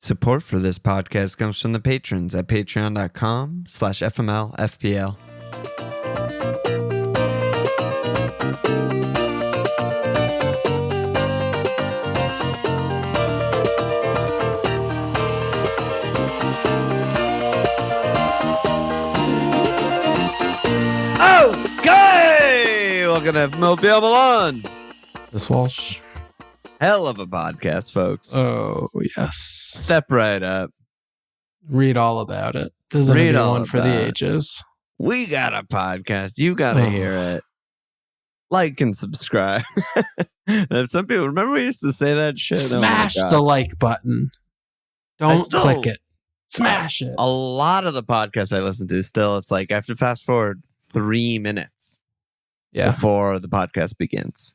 Support for this podcast comes from the patrons at patreon.com/FMLFPL. Okay! Welcome to FMLFPL Milan. Miss Walsh. Hell of a podcast, folks. Oh, yes. Step right up. Read all about it. This is going to be one for the ages. We got a podcast. You got to hear it. Like and subscribe. And some people, remember we used to say that shit? Smash the like button. Don't click it. Smash it. A lot of the podcasts I listen to still, it's like I have to fast forward 3 minutes before the podcast begins.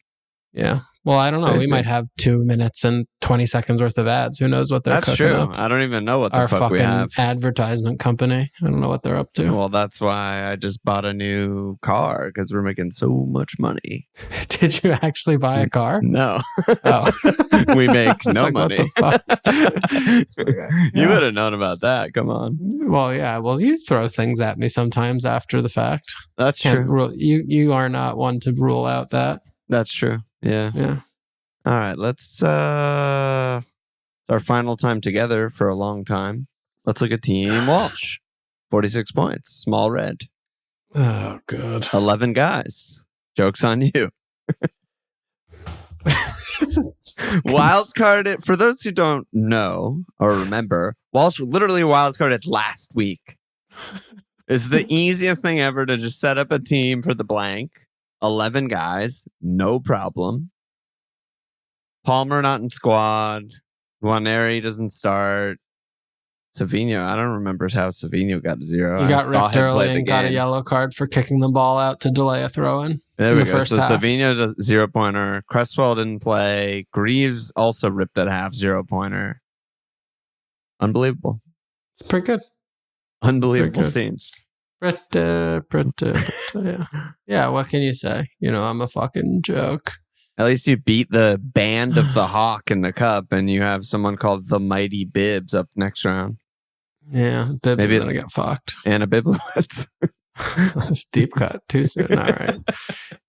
Yeah. Well, I don't know. We might have 2 minutes and 20 seconds worth of ads. Who knows what they're cooking up? That's true. I don't even know what the fuck we have. Our fucking advertisement company. I don't know what they're up to. Well, that's why I just bought a new car, because we're making so much money. Did you actually buy a car? No. Oh. We make no money. What the fuck? You would have known about that. Come on. Well, yeah. Well, you throw things at me sometimes after the fact. That's true. You are not one to rule out that. That's true. Yeah. Yeah. All right. Let's our final time together for a long time. Let's look at Team Walsh. 46 points. Small red. Oh, good. 11 guys. Joke's on you. Wildcarded, for those who don't know or remember, Walsh literally wildcarded last week. It's the easiest thing ever to just set up a team for the blank. 11 guys, no problem. Palmer not in squad. Guarneri doesn't start. Savinho, I don't remember how Savinho got a 0. He got ripped early and got a yellow card for kicking the ball out to delay a throw-in. There we go. So Savinho does 0-pointer. Cresswell didn't play. Greaves also ripped at half, 0-pointer. Unbelievable. It's pretty good. Unbelievable scenes. Yeah, what can you say? You know, I'm a fucking joke. At least you beat the band of the Hawk in the cup, and you have someone called the Mighty Bibbs up next round. Yeah, Bibbs is going to get fucked. Anna Biblowitz. Deep cut. Too soon. All right.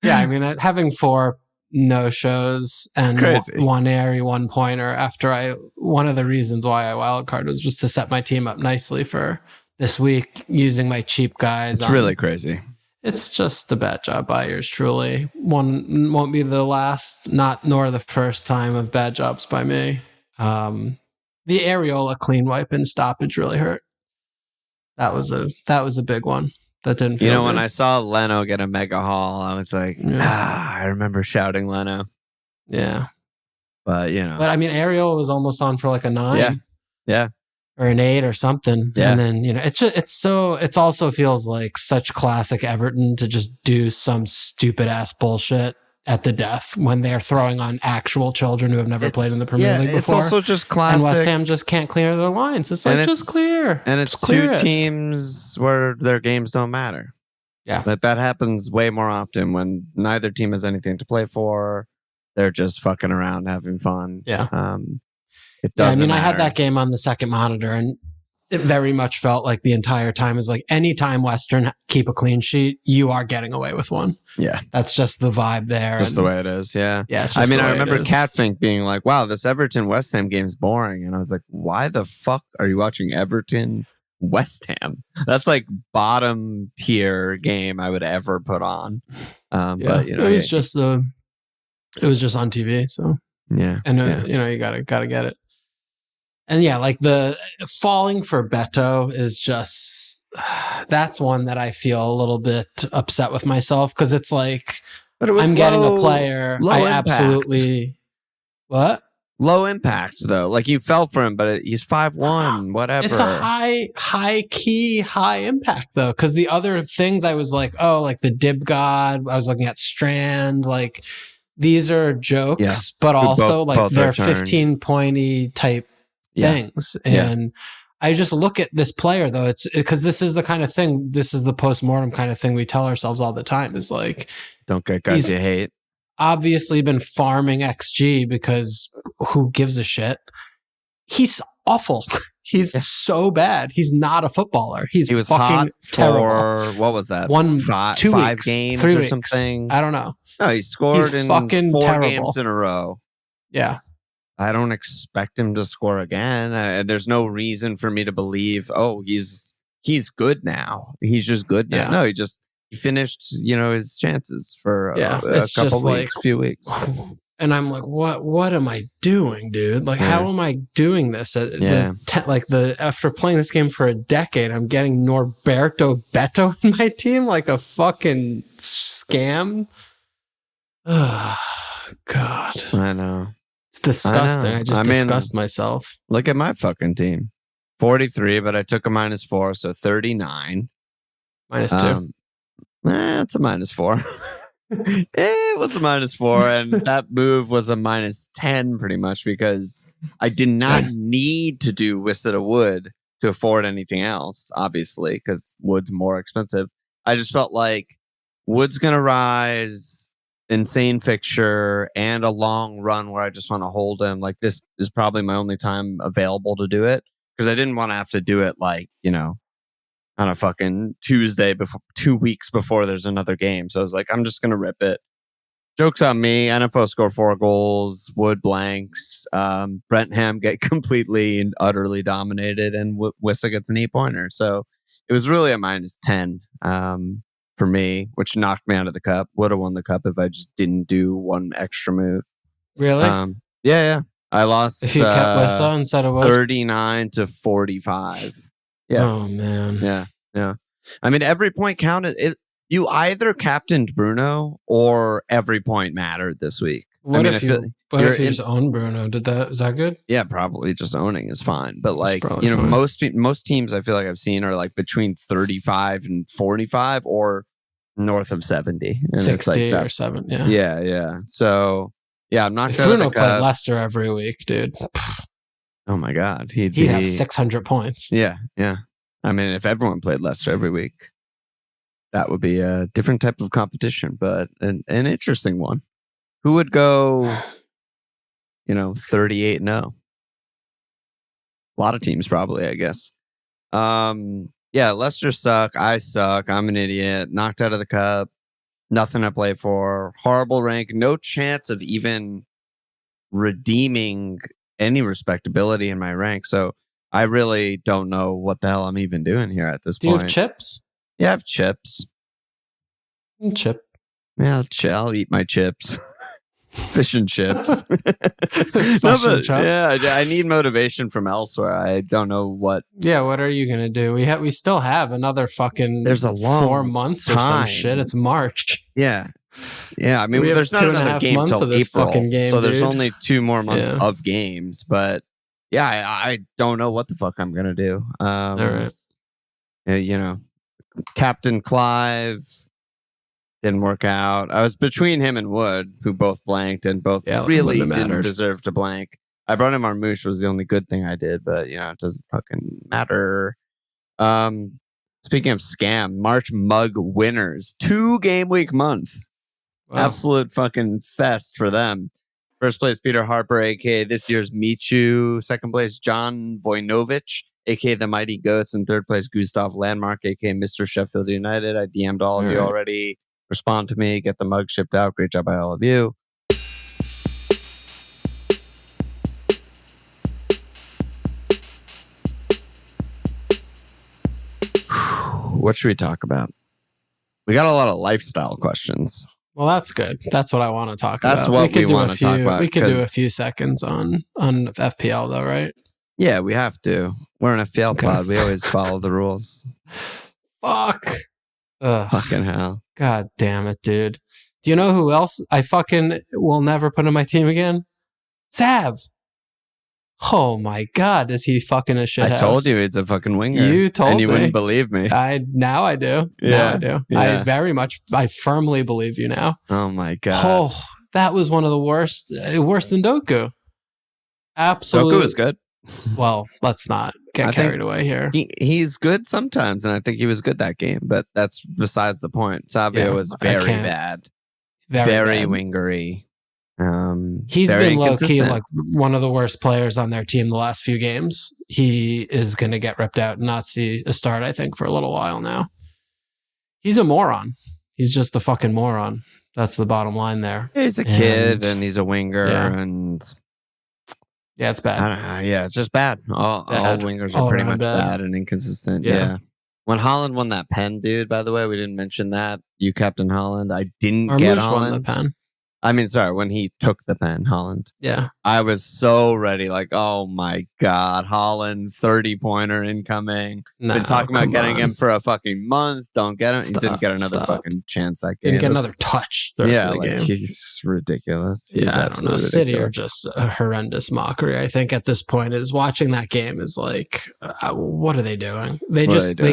Yeah, I mean, having 4 no-shows and one airy 1-pointer after one of the reasons why I wildcard was just to set my team up nicely for this week using my cheap guys. It's really crazy. It's just a bad job by yours truly. One won't be the last, nor the first time of bad jobs by me. The Areola clean wipe and stoppage really hurt. That was a big one. That didn't feel good. When I saw Leno get a mega haul, I was like, I remember shouting Leno. Yeah. But, But I mean, Areola was almost on for like a 9. Yeah. Or an 8 or something. Yeah. And then, it also feels like such classic Everton to just do some stupid ass bullshit at the death when they're throwing on actual children who have never played in the Premier League before. It's also just classic. And West Ham just can't clear their lines. It's like, just clear. And it's two teams where their games don't matter. Yeah. But that happens way more often when neither team has anything to play for. They're just fucking around, having fun. Yeah. I had that game on the second monitor, and it very much felt like the entire time is like anytime Western keep a clean sheet, you are getting away with one. Yeah. That's just the vibe there. Just the way it is. Yeah. Yeah. I remember Catfink being like, wow, this Everton West Ham game is boring. And I was like, why the fuck are you watching Everton West Ham? That's like bottom tier game I would ever put on. But it was just on TV. So yeah. And you gotta get it. And like the falling for Beto is just, that's one that I feel a little bit upset with myself, because it's like, I'm getting a player. Absolutely. What? Low impact though. Like you fell for him, but he's 5'1", whatever. It's a high key, high impact though. Cause the other things I was like, like the Dib God, I was looking at Strand, like these are jokes, but also both they're 15 pointy type things. And I just look at this player though, it's because this is the kind of thing, this is the post-mortem kind of thing we tell ourselves all the time, is like, don't get guys you hate. Obviously been farming XG because who gives a shit? He's awful. He's so bad. He's not a footballer. He was fucking hot terrible. For, what was that? 2 5 weeks, games 3 or weeks. something? I don't know. No, he scored He's in fucking 4 terrible. games in a row. Yeah. I don't expect him to score again. There's no reason for me to believe, he's good now. He's just good now. Yeah. No, he finished, his chances for a couple weeks, few weeks. And I'm like, what am I doing, dude? Like, how am I doing this? After playing this game for a decade, I'm getting Norberto Beto in my team, like a fucking scam. Oh, God. I know. It's disgusting. I just disgust myself. Look at my fucking team. 43, but I took a -4, so 39. -2. It's a -4. It was a -4, and that move was a -10 pretty much because I did not need to do Wisset of Wood to afford anything else, obviously, because Wood's more expensive. I just felt like Wood's going to rise, insane fixture, and a long run where I just want to hold him. Like, this is probably my only time available to do it because I didn't want to have to do it on a fucking Tuesday 2 weeks before there's another game. So I was like, I'm just going to rip it. Joke's on me. NFO score 4 goals. Wood blanks. Brentham get completely and utterly dominated, and Wissa gets an 8-pointer. So it was really a -10 for me, which knocked me out of the cup. Would have won the cup if I just didn't do one extra move. Really? Yeah. I lost if you kept Wissa instead of Wood? 39-45. Yeah. Oh, man. Yeah. I mean, every point counted. You either captained Bruno or every point mattered this week. What if you just own Bruno? Is that good? Yeah, probably just owning is fine. But fine. Most teams I feel like I've seen are like between 35 and 45 or north of 70. And 60 or 7, yeah. Yeah. So, yeah, I'm not if Bruno played Leicester every week, dude. Oh my God. He'd have 600 points. Yeah. I mean, if everyone played Leicester every week, that would be a different type of competition, but an interesting one. Who would go, 38-0? A lot of teams probably, I guess. Yeah, Leicester suck. I suck. I'm an idiot. Knocked out of the cup. Nothing to play for. Horrible rank. No chance of even redeeming any respectability in my rank. So I really don't know what the hell I'm even doing here at this point. Do you have chips? Yeah, I have chips. Chip. Yeah, I'll eat my chips. Fish and chips. Yeah, I need motivation from elsewhere. I don't know what. Yeah, what are you gonna do? We still have another fucking. There's a long 4 months or some shit. It's March. Yeah. I mean, there's not another game till April, game, so there's only 2 more months of games. But yeah, I don't know what the fuck I'm gonna do. All right. Captain Clive didn't work out. I was between him and Wood, who both blanked and both really didn't deserve to blank. I brought in Marmouche was the only good thing I did, but it doesn't fucking matter. Speaking of scam, March mug winners, 2 game week month. Wow. Absolute fucking fest for them. First place, Peter Harper, aka this year's Michu. Second place, John Vojnovic, aka the Mighty Goats. And third place, Gustav Landmark, aka Mr. Sheffield United. I DM'd all of you already. Respond to me, get the mug shipped out. Great job by all of you. What should we talk about? We got a lot of lifestyle questions. Well, that's good. That's what I want to talk about. That's what we want to talk about. We could do a few seconds on FPL though, right? Yeah, we have to. We're an FPL pod. We always follow the rules. Fuck. Ugh. Fucking hell. God damn it, dude. Do you know who else I fucking will never put in my team again? Sav. Oh my God, is he fucking a shit I told you he's a fucking winger. You told me. And you wouldn't believe me. Now I do. Yeah. Now I do. Yeah. I firmly believe you now. Oh my God. Oh, that was one of the worst than Doku. Absolutely. Doku was good. Well, let's not get carried away here. He's good sometimes, and I think he was good that game, but that's besides the point. Savio was very bad. Very bad. Wingery. He's been low key like one of the worst players on their team the last few games. He is going to get ripped out and not see a start, I think, for a little while now. He's a moron. He's just a fucking moron. That's the bottom line there. He's a kid and he's a winger and yeah, it's bad. I don't know, yeah, it's just bad. All wingers are pretty much bad and inconsistent. Yeah. When Haaland won that pen, dude, by the way, we didn't mention that. You captain Haaland. I didn't get Haaland. Won the pen. I mean, sorry, when he took the pen, Haaland. Yeah. I was so ready. Like, oh my God, Haaland, 30-pointer incoming. Been talking about getting him for a fucking month. Don't get him. He didn't get another fucking chance that game. Didn't get another touch the rest of the game. He's ridiculous. I don't know. Ridiculous. City are just a horrendous mockery. I think at this point is watching that game is like, what are they doing? They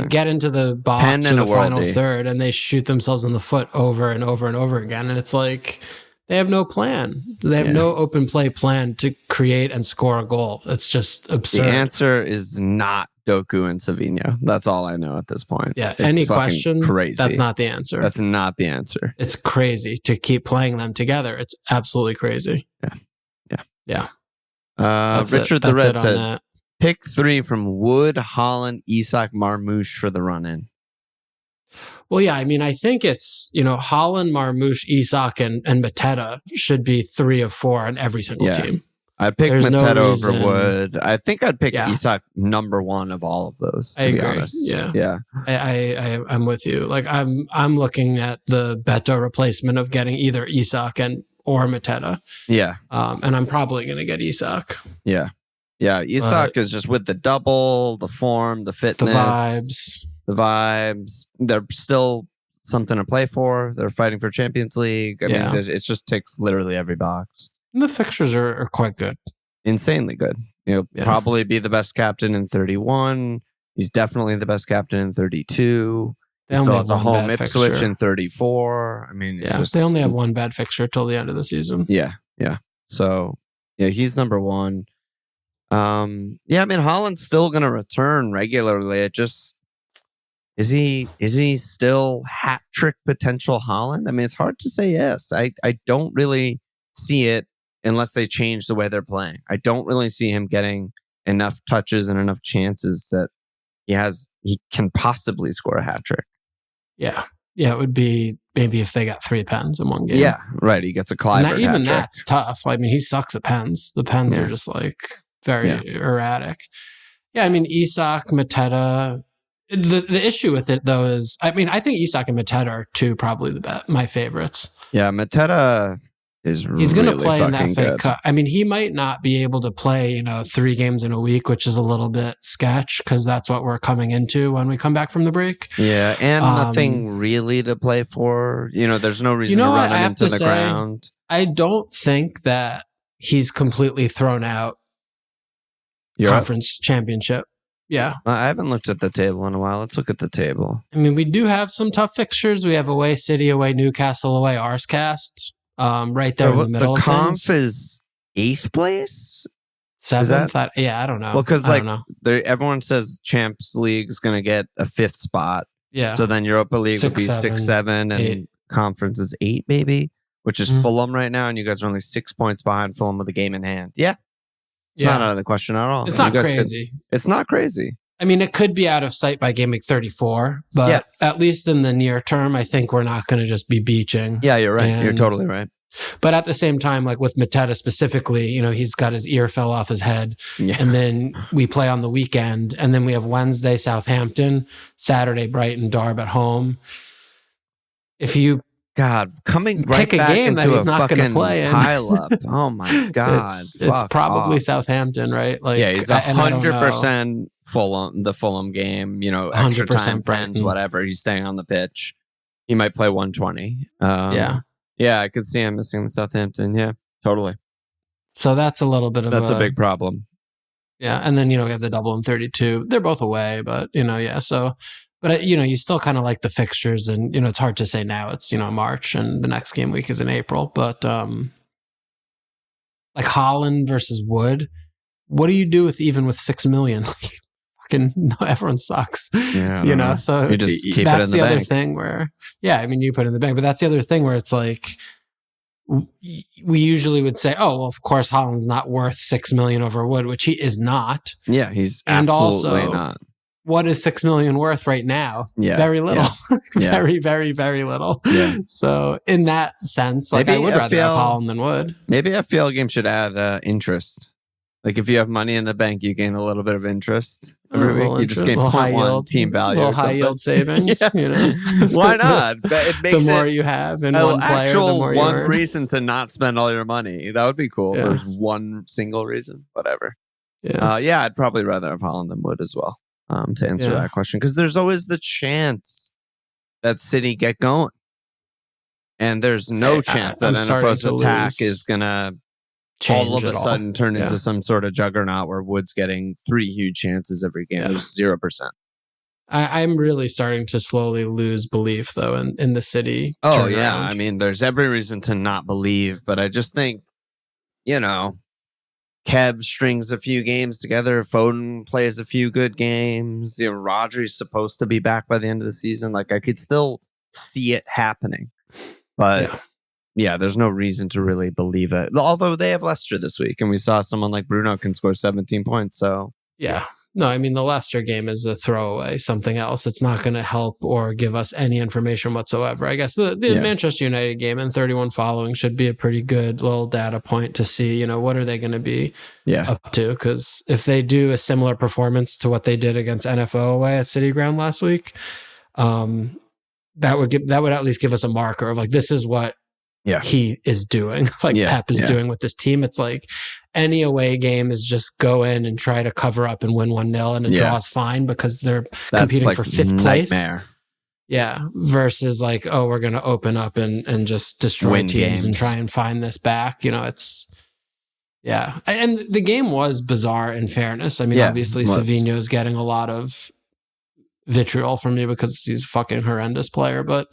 get into the box in the final third and they shoot themselves in the foot over and over and over again. And it's like, they have no plan. They have no open play plan to create and score a goal. It's just absurd. The answer is not Doku and Savinho. That's all I know at this point. Yeah. Any question? Crazy. That's not the answer. That's not the answer. It's crazy to keep playing them together. It's absolutely crazy. Yeah. Richard the Red said, pick 3 from Wood, Haaland, Isak, Marmoush for the run-in. Well, yeah, I mean, I think it's, Haaland, Marmoush, Isak, and Mateta should be 3 of 4 on every single team. I'd pick Mateta over Wood. I think I'd pick Isak number 1 of all of those, to be honest. Yeah. I'm with you. Like, I'm looking at the Beto replacement of getting either Isak or Mateta. Yeah. And I'm probably going to get Isak. Yeah. Yeah, Isak is just with the double, the form, the fitness. The vibes, they're still something to play for. They're fighting for Champions League. I mean, it just ticks literally every box. And the fixtures are quite good. Insanely good. Probably be the best captain in 31. He's definitely the best captain in 32. He still has a home Ipswich in 34. I mean, they only have one bad fixture till the end of the season. Yeah. So, he's number 1. I mean, Haaland's still going to return regularly. It just... Is he still hat trick potential Haaland? I mean, it's hard to say yes. I don't really see it unless they change the way they're playing. I don't really see him getting enough touches and enough chances that he can possibly score a hat trick. Yeah, it would be maybe if they got 3 pens in one game. Yeah, right. He gets a Kluivert hat trick. That's tough. I mean, he sucks at pens. The pens are just like very erratic. Yeah, I mean, Isak, Mateta. The issue with it, though, is, I mean, I think Isak and Mateta are probably my favorites. Yeah, Mateta is he's going to play in that fake cut. I mean, he might not be able to play, 3 games in a week, which is a little bit sketch because that's what we're coming into when we come back from the break. Yeah, and nothing really to play for. There's no reason to run him into the ground. I don't think that he's completely thrown out conference championship. Yeah. I haven't looked at the table in a while. Let's look at the table. I mean, we do have some tough fixtures. We have away City, away Newcastle, away Arscast. Right there in the middle. The conf is 8th place? 7th? I don't know. Well, because everyone says Champions League is going to get a 5th spot. Yeah. So then Europa League would be 6, 7, and 8. Conference is 8, maybe, which is Fulham right now. And you guys are only 6 points behind Fulham with the game in hand. Yeah. It's not out of the question at all. It's not crazy. It's not crazy. I mean, it could be out of sight by game week 34, but at least in the near term, I think we're not going to just be beaching. Yeah, you're right. You're totally right. But at the same time, like with Mateta specifically, he's got his ear fell off his head. Yeah. And then we play on the weekend. And then we have Wednesday, Southampton, Saturday, Brighton, Derby at home. If you coming right back game into that he's not going to play in. Pile up. Oh my God! It's probably Southampton, right? Like, he's 100% Fulham. The Fulham game, extra time, pens, whatever. He's staying on the pitch. He might play 120. I could see him missing the Southampton. Yeah, totally. So that's a little bit of a big problem. Yeah, and then we have the double in 32. They're both away, but so. But, you still kind of like the fixtures and, it's hard to say now. It's, March and the next game week is in April. But like Haaland versus Wood, what do you do with 6 million? Like, fucking everyone sucks. Yeah, so you just keep that's it in the other thing where, you put it in the bank. But that's the other thing where it's like, we usually would say, oh, well, of course, Haaland's not worth $6 million over Wood, which he is not. Yeah, he's and absolutely also, not. What is $6 million worth right now? Yeah, very little. Yeah. Very, very, very little. Yeah. So in that sense, like, maybe I would rather have Haaland than Wood. Maybe a FPL game should add interest. Like if you have money in the bank, you gain a little bit of interest every week. You just gain 0.1 team value. Little high yield savings. You know? Why not? It makes the more you have in one player, the more you earn. Reason to not spend all your money. That would be cool. Yeah. There's one single reason. Whatever. Yeah. I'd probably rather have Haaland than Wood as well. To answer that question, because there's always the chance that City get going, and there's no chance that NFO's attack is gonna all of a sudden turn into some sort of juggernaut where Wood's getting 3 huge chances every game. There's 0%. I'm really starting to slowly lose belief, though, in the City. Oh, yeah. I mean, there's every reason to not believe, but I just think, Kev strings a few games together. Foden plays a few good games. Rodri's supposed to be back by the end of the season. Like, I could still see it happening. But... Yeah, there's no reason to really believe it. Although they have Leicester this week, and we saw someone like Bruno can score 17 points. So yeah, no, I mean the Leicester game is a throwaway, something else. It's not going to help or give us any information whatsoever. I guess the Manchester United game and 31 following should be a pretty good little data point to see, what are they going to be up to? Because if they do a similar performance to what they did against NFO away at City Ground last week, that would at least give us a marker of like this is what. He is doing, Pep is doing with this team. It's like any away game is just go in and try to cover up and win 1-0 and a draw is fine because they're competing for 5th place. Yeah. Versus like, oh, we're going to open up and just destroy teams games and try and find this back. It's, And the game was bizarre in fairness. I mean, obviously Savinho is getting a lot of vitriol from me because he's a fucking horrendous player, but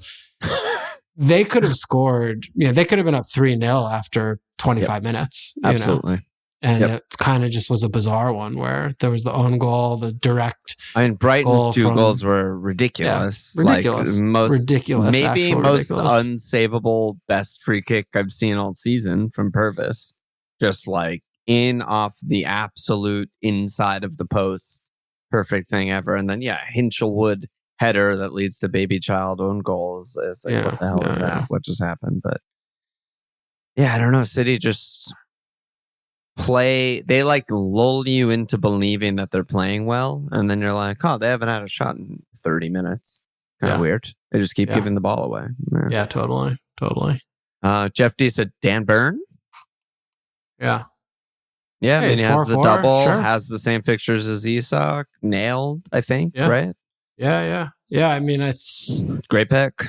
they could have scored, they could have been up 3-0 after 25 minutes. Absolutely. And it kind of just was a bizarre one where there was the own goal, the direct. I mean, Brighton's 2 goals were ridiculous. Ridiculous. Ridiculous. Maybe most ridiculous. Unsavable best free kick I've seen all season from Purvis. Just like in off the absolute inside of the post. Perfect thing ever. And then, Hinchelwood header that leads to baby child own goals. It's like, what the hell is that? What just happened? But I don't know. City just they like lull you into believing that they're playing well. And then you're like, oh, they haven't had a shot in 30 minutes. Kind of weird. They just keep giving the ball away. Yeah, totally. Jeff D said Dan Burn. Yeah. Yeah, I mean, he has the double, has the same fixtures as Isak, nailed, I think, right? Yeah. I mean, it's great pick.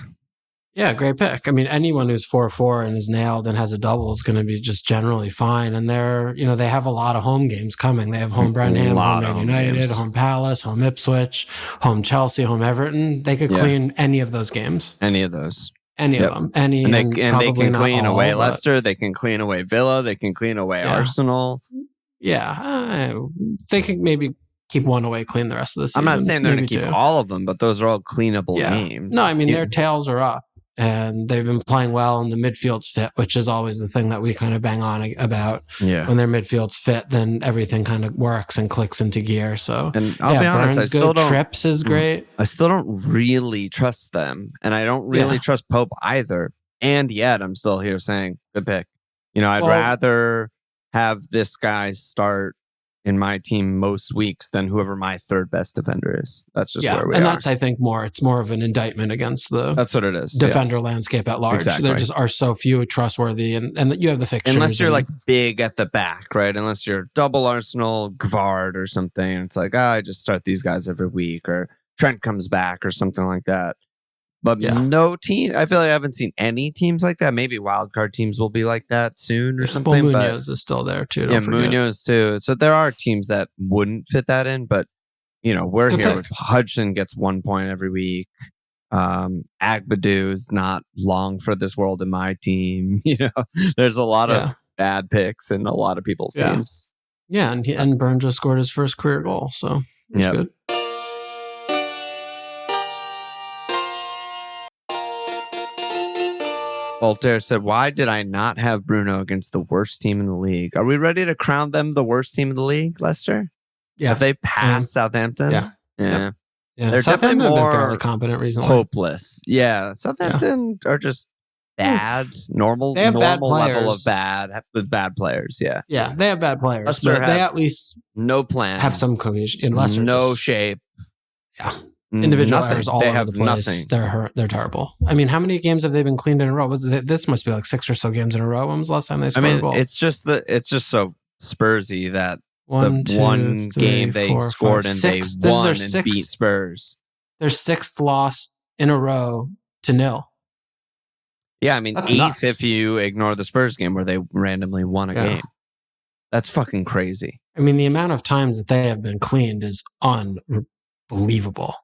Yeah, great pick. I mean, anyone who's 4-4 and is nailed and has a double is going to be just generally fine. And they have a lot of home games coming. They have home Brenham, home Man United, games. Home Palace, home Ipswich, home Chelsea, home Everton. They could clean any of those games. Any of those. Any of them. And they can clean away Leicester. They can clean away Villa. They can clean away Arsenal. Yeah. They can maybe keep one away, clean the rest of the season. I'm not saying they're going to keep all of them, but those are all cleanable games. No, I mean, their tails are up. And they've been playing well, and the midfield's fit, which is always the thing that we kind of bang on about. Yeah. When their midfield's fit, then everything kind of works and clicks into gear. So, and I'll be honest, I still don't. Trips is great. I still don't really trust them, and I don't really trust Pope either. And yet, I'm still here saying, good pick. I'd rather have this guy start in my team most weeks than whoever my third best defender is. That's just where we are. And that's, I think, it's more of an indictment against the that's what it is. Defender landscape at large. Exactly. There just are so few trustworthy, and you have the fixtures. Unless you're like big at the back, right? Unless you're double Arsenal, Gvard or something. It's like, I just start these guys every week, or Trent comes back or something like that. But no team, I feel like I haven't seen any teams like that. Maybe wildcard teams will be like that soon or something. Well, Munoz is still there too. Munoz too. So there are teams that wouldn't fit that in, but we're good here with Hudson gets 1 point every week. Agbadou is not long for this world in my team. There's a lot of bad picks in a lot of people's teams. Yeah, and Burn just scored his first career goal, so that's good. Voltaire said, "Why did I not have Bruno against the worst team in the league? Are we ready to crown them the worst team in the league, Leicester? Yeah. Have they passed Southampton? Yeah. Yeah. Yeah. They're Southampton definitely more been fairly competent recently. hopeless. Yeah. Southampton are just bad, normal bad level of bad with bad players. Yeah. Yeah. They have bad players, Leicester but they at least no plan, have some cohesion. In Leicester, no shape. Yeah. Individual nothing. errors all they over have the place. Nothing. They're terrible. I mean, how many games have they been cleaned in a row? This must be like 6 or so games in a row. When was the last time they scored a goal? It's just so Spursy that one game they scored and they won and beat Spurs. Their 6th loss in a row to 0. Yeah, I mean, that's 8th nuts. If you ignore the Spurs game where they randomly won a game. That's fucking crazy. I mean, the amount of times that they have been cleaned is unbelievable.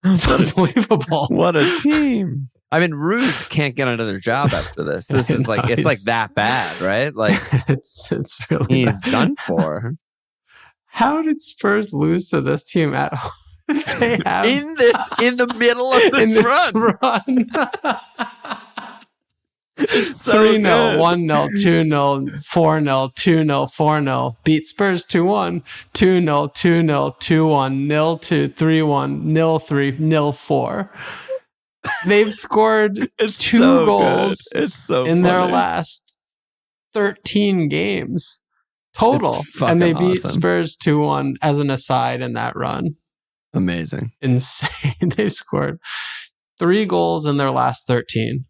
It's unbelievable. What a team. I mean, Rude can't get another job after this. This is like, it's like that bad, right? Like, it's really he's done for. How did Spurs lose to this team at home? They have in the middle of this run. It's 3-0, 1-0, 2-0, 4-0, 2-0, 4-0. Beat Spurs 2-1, 2-0, 2-0, 2-1, 0-2, 3-1, 0-3, 0-4. They've scored 2 goals in their last 13 games total. And they beat Spurs 2-1 as an aside in that run. Amazing. Insane. They've scored 3 goals in their last 13.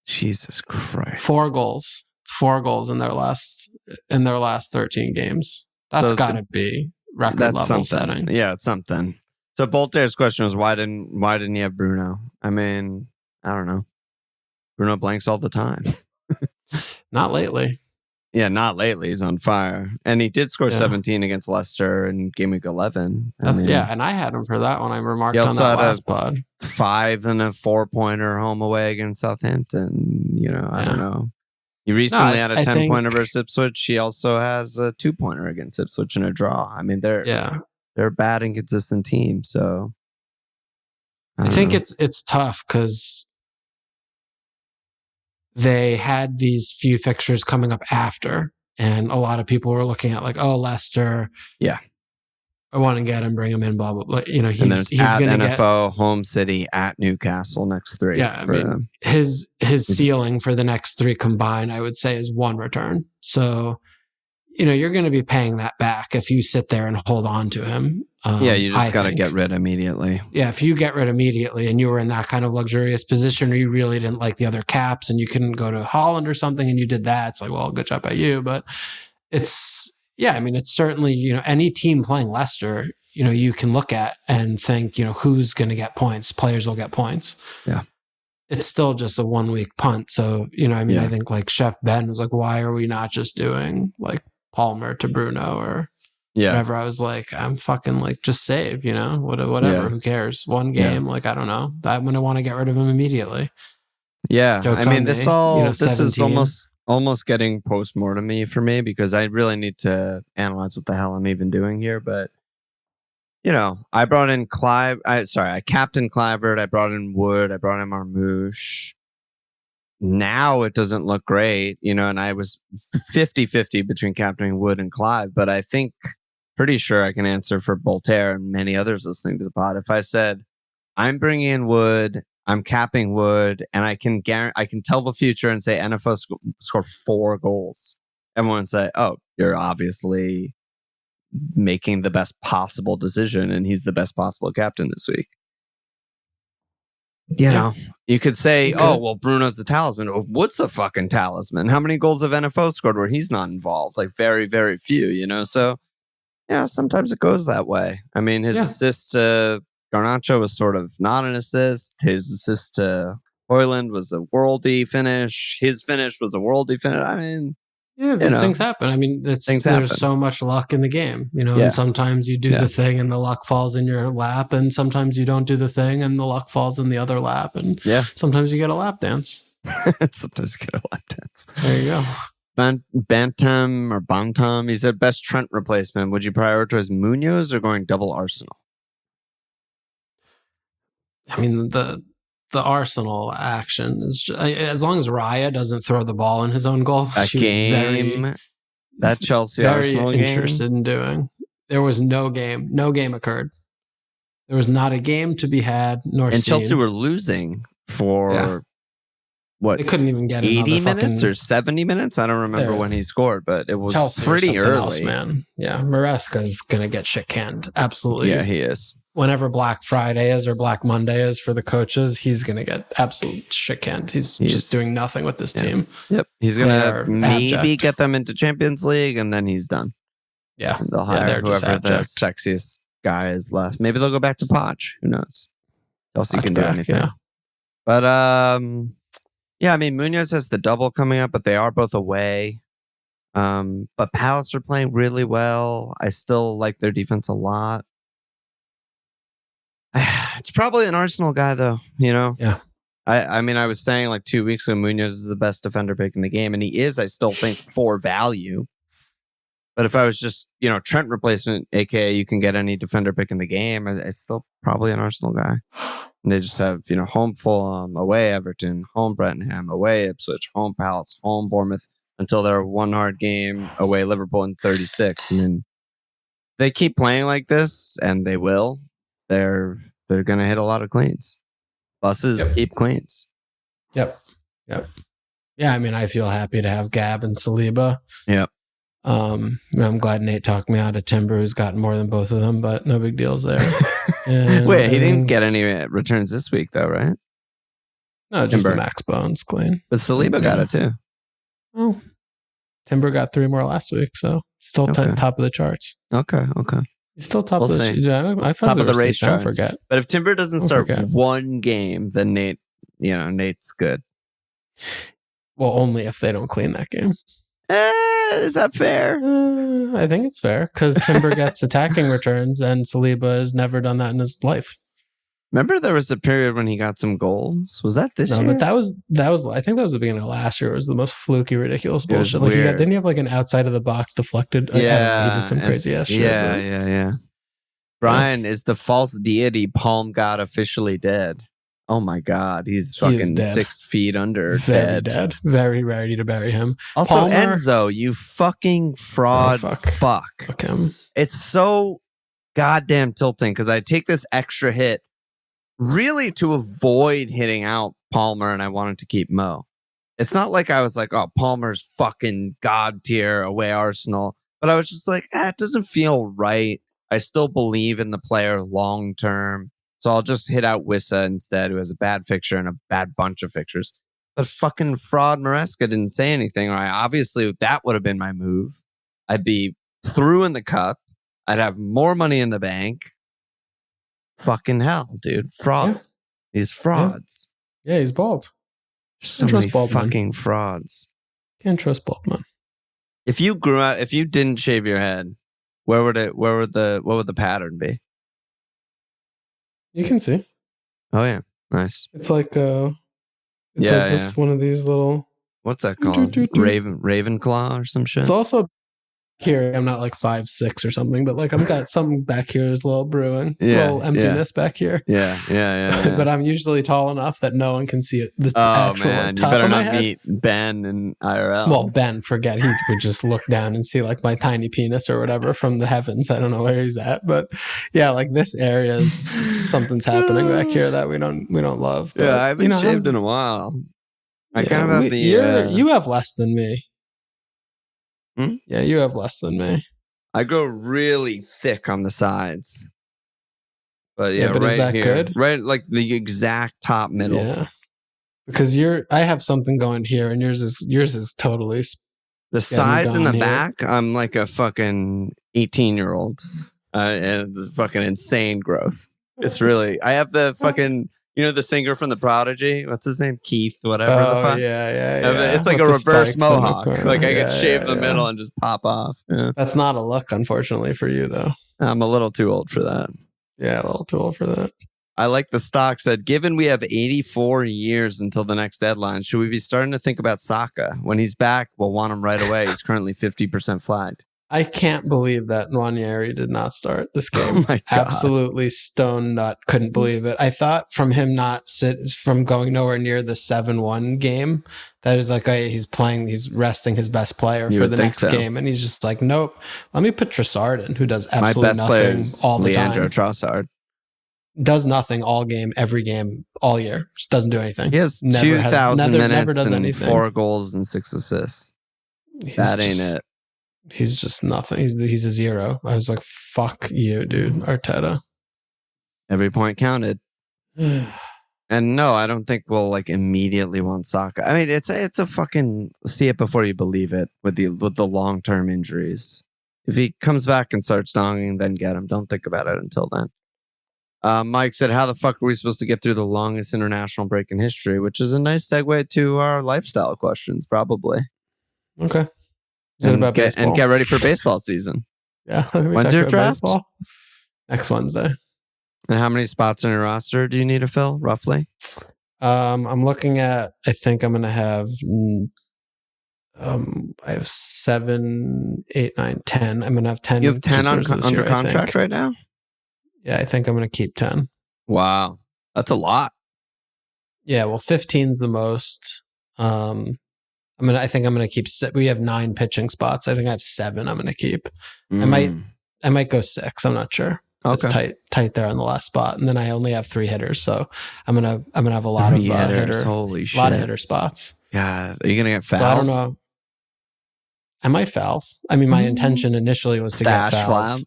Jesus Christ. 4 goals. It's 4 goals in their last 13 games. That's got to be record level setting. Yeah, it's something. So Voltaire's question was why didn't you have Bruno? I mean, I don't know. Bruno blanks all the time. Not lately. Yeah, not lately. He's on fire. And he did score 17 against Leicester in game week 11. And I had him for that one. I remarked on that last pod. 5 and a 4-pointer home away against Southampton. I don't know. He recently had a 10-pointer versus Ipswich. He also has a 2-pointer against Ipswich in a draw. I mean, they're a bad, inconsistent team. So I think it's tough because they had these few fixtures coming up after, and a lot of people were looking at like, oh, Leicester. Yeah. I want to get him, bring him in, blah, blah, blah. He's going to get home city at Newcastle next 3. Yeah. I mean, his ceiling for the next 3 combined, I would say, is 1 return. So, you're going to be paying that back if you sit there and hold on to him. You just got to get rid immediately. Yeah, if you get rid immediately and you were in that kind of luxurious position or you really didn't like the other caps and you couldn't go to Holland or something and you did that, it's like, well, good job by you. But it's certainly, any team playing Leicester, you can look at and think, who's going to get points? Players will get points. Yeah. It's still just a 1-week punt. So, I think like Chef Ben was like, why are we not just doing like Palmer to Bruno or whatever? I was like, I'm fucking like, just save, whatever, who cares? 1 game, like, I don't know. I'm going to want to get rid of him immediately. Yeah. Jokes I mean, this is almost getting post-mortem-y for me because I really need to analyze what the hell I'm even doing here. But, I brought in I captained Kluivert, I brought in Wood, I brought in Marmouche. Now it doesn't look great, and I was 50-50 between captaining Wood and Clive, but I think pretty sure I can answer for Voltaire and many others listening to the pod. If I said, I'm bringing in Wood, I'm capping Wood, and I can tell the future and say NFO score 4 goals. Everyone would say, oh, you're obviously making the best possible decision, and he's the best possible captain this week. You could say, oh, well, Bruno's the talisman. What's the fucking talisman? How many goals have NFO scored where he's not involved? Like very, very few, So, sometimes it goes that way. I mean, his assist to Garnacho was sort of not an assist. His assist to Højlund was a worldy finish. His finish was a worldy finish. I mean, things happen. I mean, there's so much luck in the game, and sometimes you do the thing and the luck falls in your lap, and sometimes you don't do the thing and the luck falls in the other lap, and sometimes you get a lap dance. Sometimes you get a lap dance. There you go. Bantam, he said best Trent replacement. Would you prioritize Munoz or going double Arsenal? I mean, the Arsenal action is just, as long as Raya doesn't throw the ball in his own goal. That game, that Chelsea very Arsenal interested game? in doing. There was no game. No game occurred. There was not a game to be had nor and seen. Chelsea were losing for what? They couldn't even get 80 minutes or 70 minutes. I don't remember when he scored, but it was Chelsea pretty early. Else, man. Yeah, Maresca's gonna get shit canned. Absolutely. Yeah, he is. Whenever Black Friday is or Black Monday is for the coaches, he's gonna get absolute shit canned. He's just doing nothing with this team. Yep, he's gonna maybe get them into Champions League, and then he's done. Yeah, and they'll hire whoever the sexiest guy is left. Maybe they'll go back to Poch. Who knows? Chelsea can do anything. Yeah. But yeah, I mean, Munoz has the double coming up, but they are both away. But Palace are playing really well. I still like their defense a lot. It's probably an Arsenal guy, though, you know? Yeah. I mean, I was saying like 2 weeks ago, Munoz is the best defender pick in the game, and he is, I still think, for value. But if I was just, you know, Trent replacement, aka you can get any defender pick in the game, it's still probably an Arsenal guy. And they just have, you know, home Fulham, away Everton, home Brentford, away Ipswich, home Palace, home Bournemouth, until their one hard game away Liverpool in 36. I mean, they keep playing like this, and they will. They're going to hit a lot of cleans. Buses keep cleans. Yep. Yeah, I mean, I feel happy to have Gab and Saliba. Yep. I'm glad Nate talked me out of Timber, who's gotten more than both of them, but no big deals there. Wait, he didn't get any returns this week, though, right? No, just the Max Bones clean. But Saliba got it, too. Oh. Timber got 3 more last week, so still top of the charts. Okay. He's still top of the top of the race charts. Forget. But if Timber doesn't start one game, then Nate's good. Well, only if they don't clean that game. Is that fair? I think it's fair because Timber gets attacking returns and Saliba has never done that in his life. Remember there was a period when he got some goals? Was that this year? No, but that was I think that was the beginning of last year. It was the most fluky, ridiculous bullshit. Like didn't he have like an outside of the box deflected? Yeah. He did some crazy ass shit. Yeah. Brian, is the false deity Palm God officially dead? Oh my God, he's fucking 6 feet under. Very dead. Very ready to bury him. Also, Palmer, Enzo, you fucking fraud. Fuck him. It's so goddamn tilting because I take this extra hit really to avoid hitting out Palmer, and I wanted to keep Mo. It's not like I was like, oh, Palmer's fucking God tier away Arsenal. But I was just like, it doesn't feel right. I still believe in the player long term. So I'll just hit out Wissa instead, who has a bad fixture and a bad bunch of fixtures. But fucking fraud Maresca didn't say anything. Right? Obviously, that would have been my move. I'd be through in the cup. I'd have more money in the bank. Fucking hell, dude. Fraud. Yeah. These frauds. Yeah, he's bald. So many fucking frauds. Can't trust Baldman. If you grew up, if you didn't shave your head, what would the pattern be? You can see. Oh yeah, nice. It's like does this one of these little. What's that called? Ravenclaw or some shit. It's also here. I'm not like 5'6" or something, but like I've got something back here is a little brewing, little emptiness back here. Yeah. But I'm usually tall enough that no one can see it. The actual man, top you better of my not head. meet Ben in IRL. Well, Ben, forget. He would just look down and see like my tiny penis or whatever from the heavens. I don't know where he's at, but yeah, like this area is something's happening back here that we don't love. But, I haven't shaved in a while. I kind of have you have less than me. Yeah, you have less than me. I grow really thick on the sides. But but right is that here, good? Right, like the exact top middle. Yeah. Because I have something going here, and yours is totally. The sides and the back, I'm like a fucking 18-year-old. And it's fucking insane growth. It's really, I have the fucking, the singer from The Prodigy. What's his name? Keith, whatever. Oh, the fuck. Yeah. It's like a reverse mohawk. Like I could shave the middle and just pop off. Yeah. That's not a look, unfortunately, for you, though. I'm a little too old for that. Yeah, a little too old for that. I like the stock said, given we have 84 years until the next deadline, should we be starting to think about Saka? When he's back, we'll want him right away. He's currently 50% flagged. I can't believe that Nwaneri did not start this game. Oh my God. Absolutely stone nut. Couldn't believe it. I thought from him from going nowhere near the 7-1 game, that is like, he's resting his best player for the next game. And he's just like, nope, let me put Trossard in, who does absolutely nothing all the time. Leandro Trossard. Does nothing all game, every game, all year. Just doesn't do anything. He has 2,000 minutes and 4 goals and 6 assists. That ain't it. He's just nothing. He's a 0. I was like, fuck you, dude, Arteta. Every point counted. And no, I don't think we'll like immediately want Saka. I mean, it's a fucking see it before you believe it with the long-term injuries. If he comes back and starts donging, then get him. Don't think about it until then. Mike said, how the fuck are we supposed to get through the longest international break in history? Which is a nice segue to our lifestyle questions, probably. Okay. And get ready for baseball season. Yeah. When's your draft? Baseball? Next Wednesday. And how many spots on your roster do you need to fill, roughly? I'm looking at, I think I'm going to have, I have 7, 8, 9, 10. I'm going to have 10. You have 10 under contract right now? Yeah, I think I'm going to keep 10. Wow. That's a lot. Yeah, well, 15's the most. I think I'm going to keep. We have 9 pitching spots. I think I have 7. I'm going to keep. I might go 6. I'm not sure. Okay. It's tight there on the last spot, and then I only have 3 hitters, so I'm gonna have a lot of hitters. Holy shit! A lot of hitter spots. Yeah, are you gonna get Falve? So I don't know. I might Falve. I mean, my intention initially was to get Falve.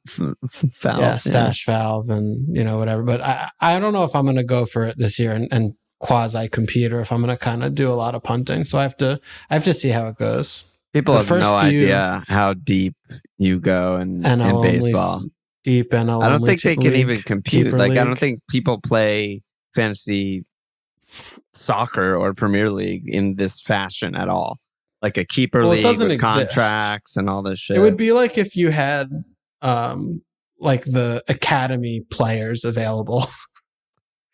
Yeah, stash Falve, and whatever. But I don't know if I'm gonna go for it this year and quasi compete, or if I'm gonna kind of do a lot of punting. So I have to see how it goes. People have no idea how deep you go in baseball. Deep NL. I don't think they can even compute. Like, I don't think people play fantasy soccer or Premier League in this fashion at all. Like a keeper league with contracts and all this shit. It would be like if you had like the academy players available.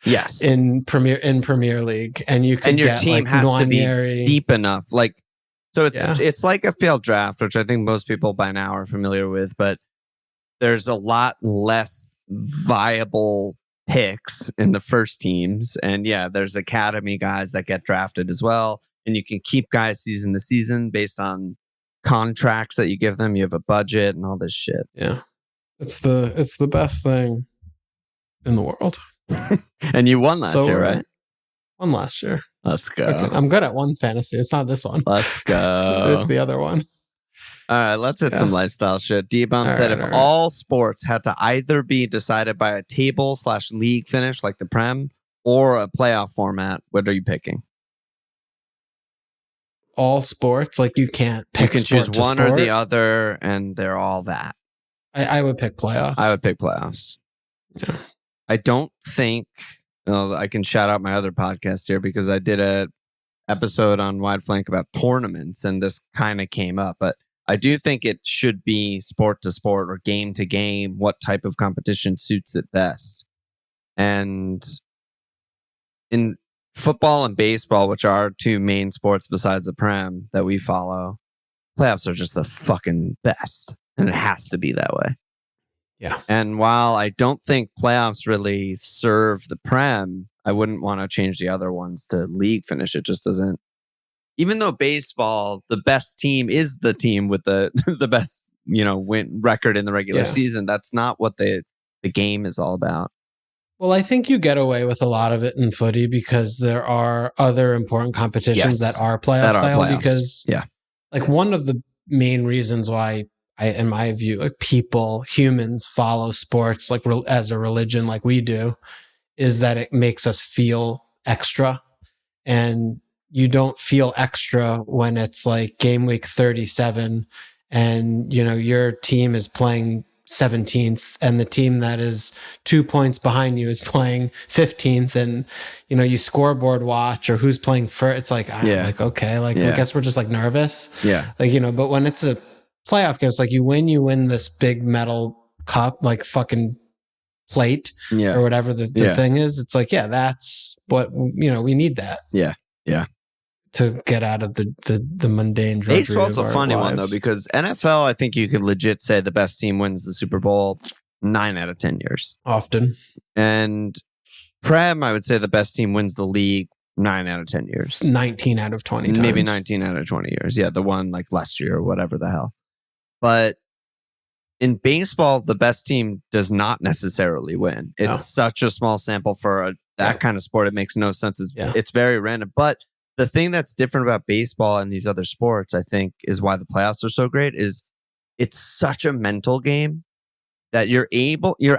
Yes. In Premier League, and you could your get team like has to be deep enough. Like, so it's like a failed draft, which I think most people by now are familiar with, but there's a lot less viable picks in the first teams. And yeah, there's academy guys that get drafted as well. And you can keep guys season to season based on contracts that you give them. You have a budget and all this shit. Yeah. It's the best thing in the world. And you won last year, right? Won last year. Let's go. Okay. I'm good at one fantasy. It's not this one. Let's go. It's the other one. All right, let's hit some lifestyle shit. D-Bump said if all sports had to either be decided by a table/league finish like the Prem or a playoff format, what are you picking? All sports? Like you can't pick. You can choose one or the other, and they're all that. I would pick playoffs. I would pick playoffs. Yeah. I don't think I can shout out my other podcast here because I did a episode on Wide Flank about tournaments, and this kind of came up, but I do think it should be sport to sport or game to game. What type of competition suits it best? And in football and baseball, which are our 2 main sports besides the Prem that we follow, playoffs are just the fucking best. And it has to be that way. Yeah. And while I don't think playoffs really serve the Prem, I wouldn't want to change the other ones to league finish. It just doesn't. Even though baseball, the best team is the team with the best, win record in the regular season. That's not what the game is all about. Well, I think you get away with a lot of it in footy because there are other important competitions that are playoff style. Because, like one of the main reasons why in my view, like humans follow sports like as a religion, like we do, is that it makes us feel extra, and you don't feel extra when it's like game week 37 and your team is playing 17th and the team that is 2 points behind you is playing 15th, and you scoreboard watch or who's playing first. It's like, like, okay, I guess we're just like nervous. Yeah. Like, but when it's a playoff game, it's like you win this big metal cup, like fucking plate or whatever the thing is. It's like, that's what, we need that. Yeah. to get out of the mundane drudgery. Baseball's a funny one though, because NFL, I think you could legit say the best team wins the Super Bowl 9 out of 10 years. Often. And Prem, I would say the best team wins the league 9 out of 10 years. 19 out of 20 times. Maybe 19 out of 20 years. Yeah, the one like last year or whatever the hell. But in baseball, the best team does not necessarily win. It's such a small sample for that kind of sport. It makes no sense. It's very random. But the thing that's different about baseball and these other sports, I think, is why the playoffs are so great, is it's such a mental game that you're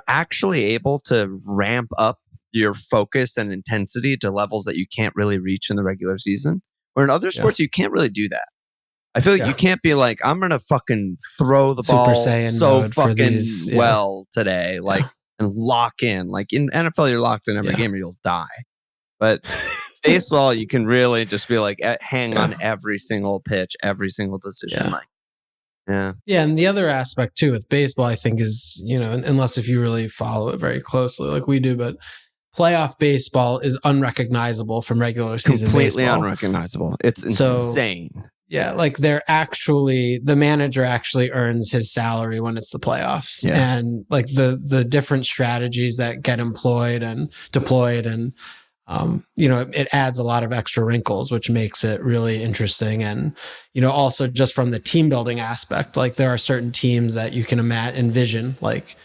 actually able to ramp up your focus and intensity to levels that you can't really reach in the regular season. Or in other sports, you can't really do that. I feel like you can't be like, I'm going to fucking throw the ball so fucking well today, like, and lock in. Like in NFL, you're locked in every game or you'll die. But baseball, you can really just be like, hang on every single pitch, every single decision. Yeah. And the other aspect too with baseball, I think, is, unless if you really follow it very closely like we do, but playoff baseball is unrecognizable from regular season completely baseball. Unrecognizable. It's insane. Yeah, like the manager actually earns his salary when it's the playoffs. Yeah. And like the different strategies that get employed and deployed and it adds a lot of extra wrinkles, which makes it really interesting. And, also just from the team building aspect, like there are certain teams that you can envision, like,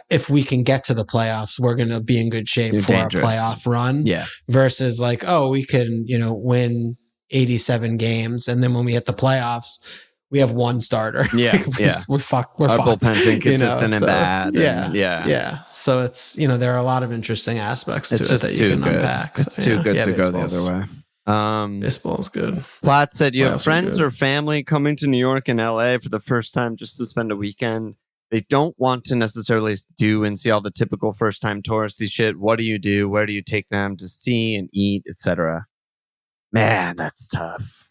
if we can get to the playoffs, we're going to be in good shape for our playoff run. Yeah. Versus like, we can, win 87 games. And then when we hit the playoffs, we have one starter. Yeah. We're fucked. Our bullpen's inconsistent and bad. Yeah. So it's, there are a lot of interesting aspects to it that you can unpack. It's too good to go the other way. Baseball's good. Platt said you have friends or family coming to New York and LA for the first time just to spend a weekend. They don't want to necessarily do and see all the typical first-time touristy shit. What do you do? Where do you take them to see and eat, etc.? Man, that's tough.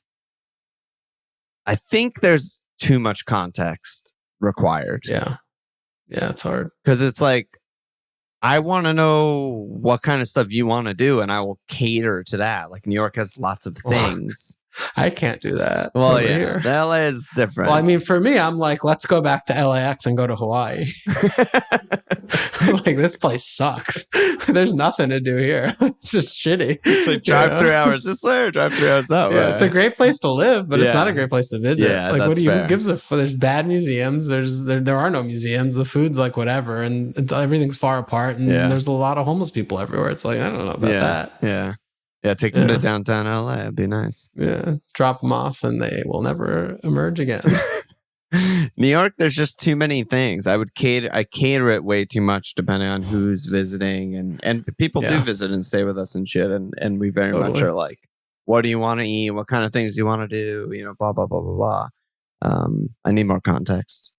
I think there's too much context required. Yeah, it's hard. Because it's like, I want to know what kind of stuff you want to do, and I will cater to that. Like, New York has lots of things. I can't do that. Well, yeah, LA is different. Well, I mean, for me, I'm like, let's go back to LAX and go to Hawaii. Like, this place sucks. There's nothing to do here. It's just shitty. It's like drive 3 hours this way or drive 3 hours that way. It's a great place to live, but it's not a great place to visit. Yeah, like, who gives a? There's bad museums. There are no museums. The food's like whatever, and everything's far apart. And there's a lot of homeless people everywhere. It's like, I don't know about that. Yeah, take them to downtown LA. It'd be nice. Yeah, drop them off and they will never emerge again. New York, there's just too many things. I cater it way too much depending on who's visiting, and people do visit and stay with us and shit, and we very much are like, what do you want to eat? What kind of things do you want to do? Blah blah blah blah blah. I need more context.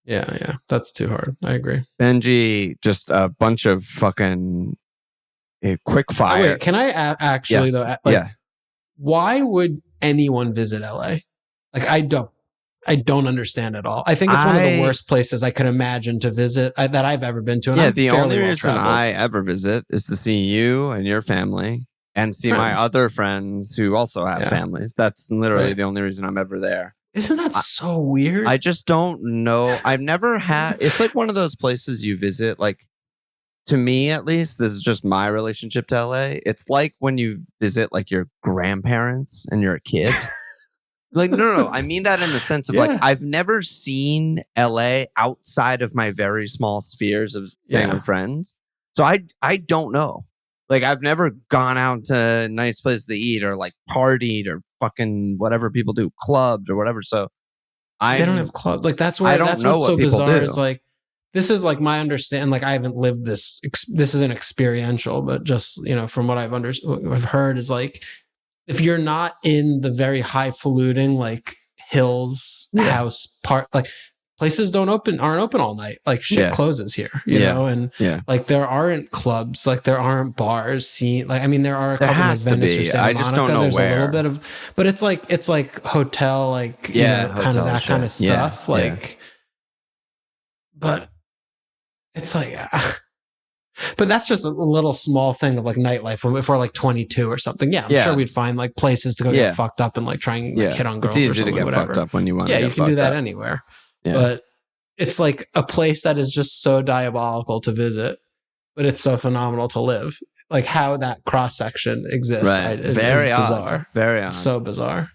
Yeah, that's too hard. I agree. Benji, just a bunch of fucking quick fire. Wait, can I actually though? Why would anyone visit LA? Like, I don't understand at all. I think it's one of the worst places I could imagine to visit that I've ever been to. And the only reason I ever visit is to see you and your family and see my other friends who also have families. That's literally the only reason I'm ever there. Isn't that so weird? I just don't know. I've never had. It's like one of those places you visit, like, to me, at least, this is just my relationship to LA. It's like when you visit like your grandparents and you're a kid. Like, no. I mean that in the sense of like, I've never seen LA outside of my very small spheres of staying with friends. So I don't know. Like, I've never gone out to nice places to eat or like partied or fucking whatever people do, clubbed or whatever. So they don't have clubs. Like, that's what's so bizarre. It's like, this is like my understanding. Like, I haven't lived this. This isn't experiential, but just, from what I've heard is like, if you're not in the very highfalutin, like hills house part, like places aren't open all night. Like, shit closes here, you know, and like there aren't clubs, like there aren't bars. Like, I mean, there are a couple like Venice or Santa Monica. I just don't know where. A little bit of, but it's like hotel, like kind of that kind of stuff, like. But it's like, But that's just a little small thing of like nightlife. If we're like 22 or something, I'm sure we'd find like places to go get fucked up and like try and like, hit on girls. It's easy or something, to get whatever. fucked up when you want to. Yeah, you can do that anywhere. Yeah. But it's like a place that is just so diabolical to visit, but it's so phenomenal to live. Like how that cross section exists, is bizarre. Very odd. So bizarre.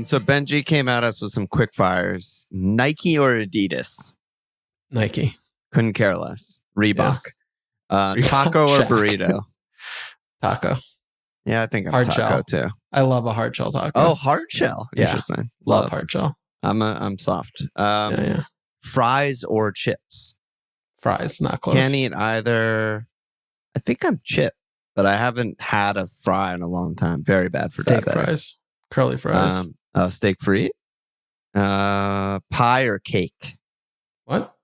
So Benji came at us with some quick fires. Nike or Adidas? Nike. Couldn't care less. Reebok. Taco or burrito? Taco. Yeah, I think I'm hard taco shell too. I love a hard shell taco. Oh, hard shell. Yeah. Interesting. Love hard shell. I'm soft. Fries or chips? Fries, not close. Can't eat either. I think I'm chip, but I haven't had a fry in a long time. Very bad for steak diabetics. Fries. Curly fries. Steak free. Pie or cake? What?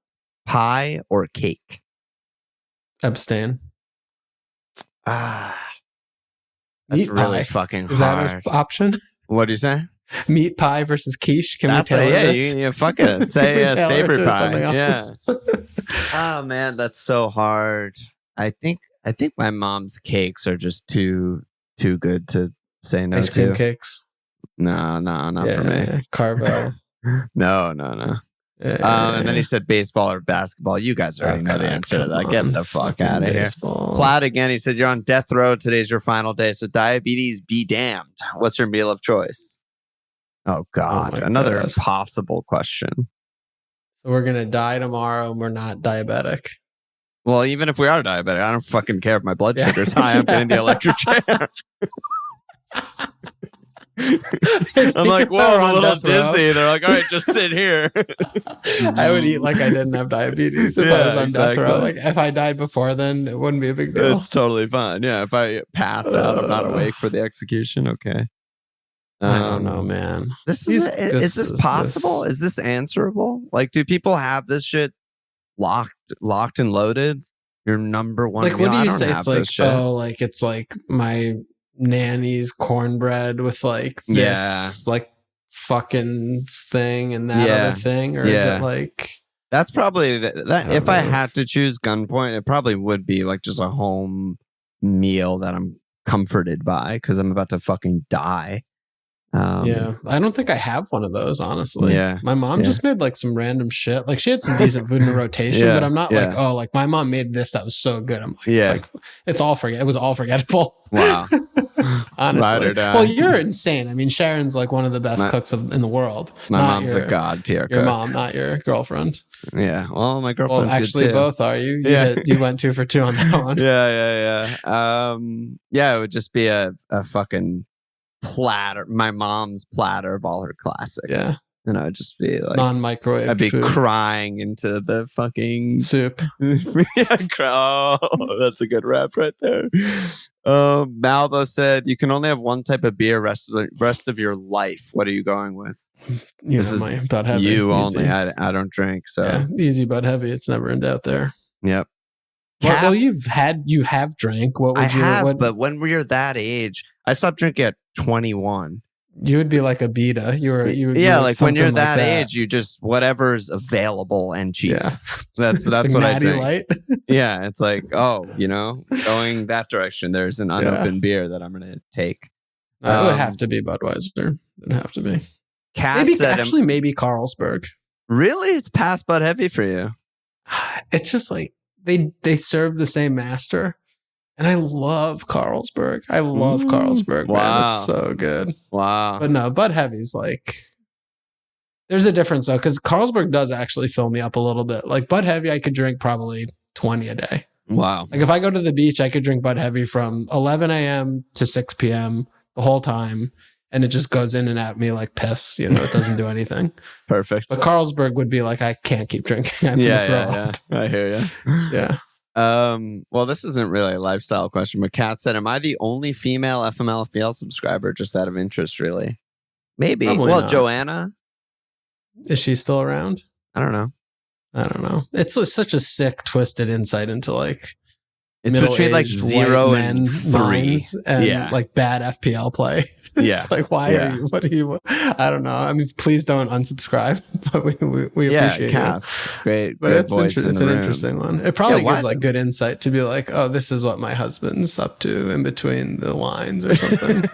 Pie or cake? Abstain. That's meat really pie. fucking Is hard. that an option? What do you say? Meat pie versus quiche. Can That's we tailor this? you fuck it. Say savory pie. Yeah. Else? Oh man, that's so hard. I think my mom's cakes are just too good to say no to. Ice cream cakes. No, not for me. Carvel. No. And then he said baseball or basketball. You guys already know the answer to that. Get the fuck out of here. Platt again. He said, you're on death row. Today's your final day. So diabetes be damned. What's your meal of choice? Oh, God. Another impossible question. So we're going to die tomorrow and we're not diabetic. Well, even if we are diabetic, I don't fucking care if my blood sugar's high. I'm getting the electric chair. I'm like, whoa, I'm a little dizzy. They're like, all right, just sit here. I would eat like I didn't have diabetes if I was on death row. Like if I died before then, it wouldn't be a big deal. It's totally fine. Yeah, if I pass out, I'm not awake for the execution. Okay. I don't know, man. Is this possible? Is this answerable? Like, do people have this shit locked and loaded? Your number one. Like, meal? what do you say? It's like, like it's like my nanny's cornbread with like this like fucking thing and that other thing, or is it like that's probably that if I had to choose gunpoint, it probably would be like just a home meal that I'm comforted by because I'm about to fucking die. I don't think I have one of those, honestly. My mom just made like some random shit. Like she had some decent food in a rotation, but I'm not like, oh, like my mom made this that was so good. I'm like, it was all forgettable. Wow. Honestly. Well, you're insane. I mean, Sharon's like one of the best cooks in the world. My mom's a god tier Your cook. mom, not your girlfriend. Yeah. Well, my girlfriend's actually, good too. both are you. You went 2 for 2 on that one. Yeah. It would just be a fucking platter, my mom's platter of all her classics. Yeah. And I would just be like non-microwave. I'd be food. Crying into the fucking soup. Oh, that's a good rap right there. Malvo said you can only have one type of beer rest of your life. What are you going with? This is Bud Heavy. You easy. Only. I don't drink, so easy Bud Heavy. It's never in doubt there. Yep. Well, you have drank. What would but when we were that age, I stopped drinking at 21. You would be like a beta. You would like when you're that age, you just whatever's available and cheap. Yeah, that's like what Natty I think. Light. Yeah, it's like going that direction. There's an unopened beer that I'm gonna take. It would have to be Budweiser. It'd have to be. Maybe Carlsberg. Really, it's past Bud Heavy for you. It's just like they serve the same master. And I love Carlsberg. Carlsberg, wow. Man. It's so good. Wow. But no, Bud Heavy's like... There's a difference, though, because Carlsberg does actually fill me up a little bit. Like, Bud Heavy, I could drink probably 20 a day. Wow. Like, if I go to the beach, I could drink Bud Heavy from 11 a.m. to 6 p.m. the whole time. And it just goes in and out me like piss. It doesn't do anything. Perfect. But Carlsberg would be like, I can't keep drinking. I hear you. Yeah. Well, this isn't really a lifestyle question, but Kat said, am I the only female FMLFPL subscriber just out of interest, really? Maybe. Probably well, not. Joanna? Is she still around? I don't know. It's such a sick, twisted insight into like It's between like 0 and 3. And like bad FPL play. It's like, why are you, what are you, I don't know. I mean, please don't unsubscribe, but we appreciate Kath. Great. But it's an interesting one. It probably gives like good insight to be like, oh, this is what my husband's up to in between the lines or something.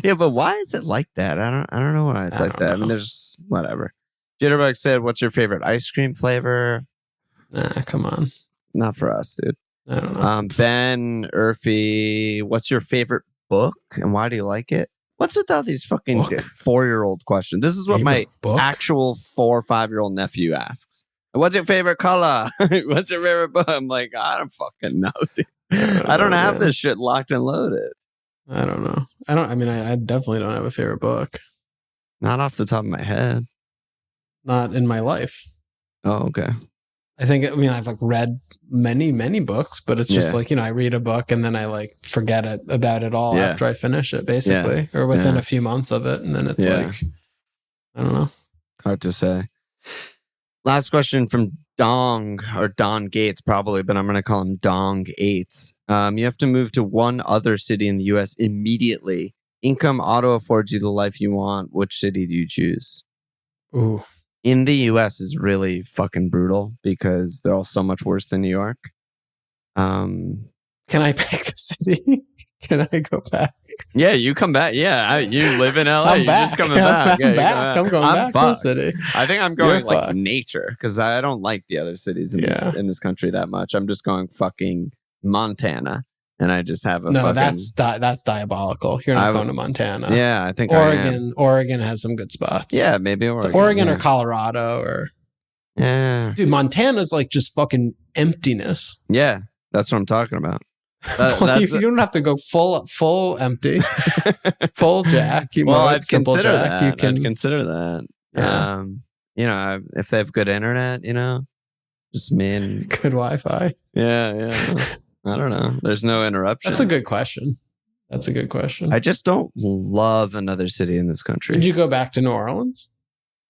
Yeah, but why is it like that? I don't know why it's like that. I mean, there's whatever. Jitterbug said, what's your favorite ice cream flavor? Come on. Not for us, dude. I don't know. Ben Urfi, what's your favorite book and why do you like it? What's with all these fucking 4-year-old questions? This is what my actual 4 or 5-year-old nephew asks. What's your favorite color? What's your favorite book? I'm like, I don't fucking know, dude. I don't have this shit locked and loaded. I don't know. I definitely don't have a favorite book. Not off the top of my head. Not in my life. Oh, okay. I've like read many books, but it's just like, I read a book and then I like forget about it all after I finish it, basically, or within a few months of it. And then it's like, I don't know. Hard to say. Last question from Don Gates, probably, but I'm going to call him Dong Gates. You have to move to one other city in the U.S. immediately. Income auto affords you the life you want. Which city do you choose? Ooh. In the U.S. is really fucking brutal because they're all so much worse than New York. Can I pick the city? Can I go back? Yeah, you come back. Yeah, you live in LA. I'm back. You're just coming back. I'm back. I'm going back to the city. I think I'm going like nature because I don't like the other cities in this country that much. I'm just going fucking Montana. And I just have a that's diabolical. You're not going to Montana. Yeah, I think Oregon has some good spots. Yeah, maybe Oregon. So Oregon or Colorado or dude, Montana's like just fucking emptiness. Yeah, that's what I'm talking about. You don't have to go full empty, full jack. I'd consider that. I'd consider that. Yeah. If they have good internet, just me and good Wi-Fi. Yeah. I don't know. There's no interruption. That's a good question. I just don't love another city in this country. Did you go back to New Orleans?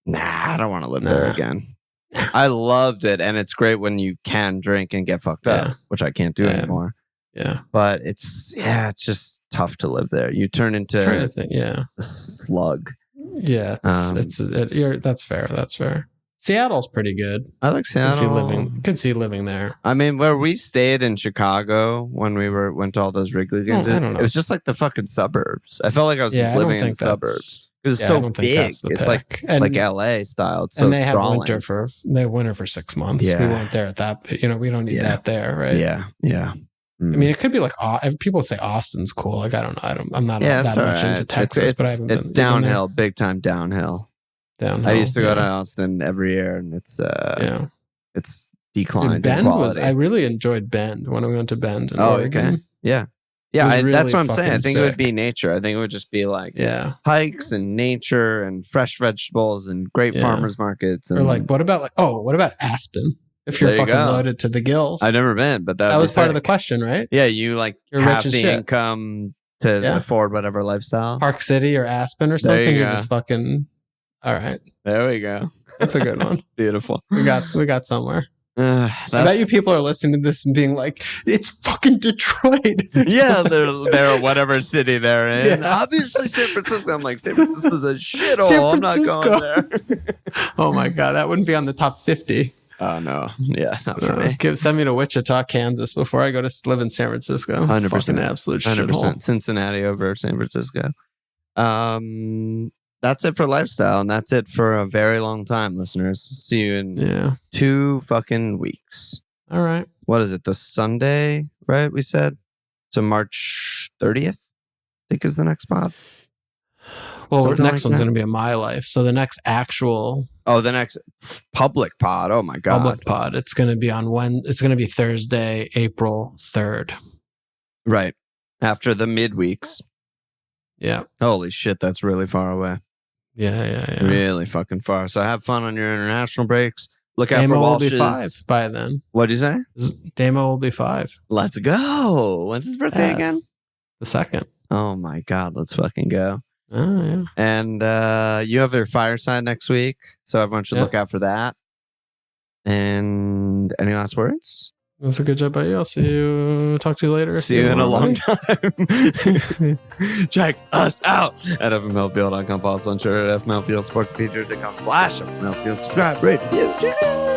Nah, I don't want to live there again. I loved it, and it's great when you can drink and get fucked up, which I can't do anymore. Yeah, but it's just tough to live there. You turn into a slug. Yeah, that's fair. That's fair. Seattle's pretty good. I like Seattle. Could see living there. I mean, where we stayed in Chicago when we went to all those Wrigley games, it was just like the fucking suburbs. I felt like I was just living in the suburbs. Because it's so big. It's like LA style. It's so sprawling. They have winter for 6 months. Yeah. We weren't there at that. We don't need that there, right? Yeah. I mean, it could be like people say Austin's cool. Like I don't know. I'm not that much into Texas, but I haven't. It's downhill, big time downhill. I used to go to Austin every year, and it's declined. Bend I really enjoyed Bend when we went to Bend in Oregon. Okay. Yeah. Really that's what I'm saying. I think it would be nature. I think it would just be like hikes and nature and fresh vegetables and great farmers markets. And, or like, what about Aspen? If you're fucking loaded to the gills. I've never been, but that was part of the question, right? Yeah, you you're have the income to afford whatever lifestyle. Park City or Aspen or something. You're just fucking. All right. There we go. That's a good one. Beautiful. We got somewhere. I bet you people are listening to this and being like, it's fucking Detroit. Yeah, they're whatever city they're in. Yeah. Obviously San Francisco. I'm like, San Francisco's a shithole. I'm not going there. Oh my God. That wouldn't be on the top 50. Oh, no. Yeah, not for me. Send me to Wichita, Kansas before I go to live in San Francisco. 100%. Fucking absolute 100%. Shithole. Cincinnati over San Francisco. That's it for lifestyle, and that's it for a very long time, listeners. See you in 2 fucking weeks. All right. What is it? The Sunday, right? We said? So March 30th, I think is the next pod. Well, the next one's going to be a My Life. So the next actual... Oh, the next public pod. Oh, my God. Public pod. It's going to be it's going to be Thursday, April 3rd. Right. After the midweeks. Yeah. Holy shit, that's really far away. Yeah. Really fucking far. So have fun on your international breaks. Look out for Walsh's. Will be 5 by then. What'd you say? Damo will be 5. Let's go. When's his birthday again? The 2nd. Oh my God, let's fucking go. Oh, yeah. And you have your fireside next week, so everyone should look out for that. And any last words? That's a good job by you. I'll see you. Talk to you later. See you in a long time. Check us out at fmlfield.com. Also on Twitter at fmlfieldsportspedia.com/fmlfield. Subscribe, rate, review.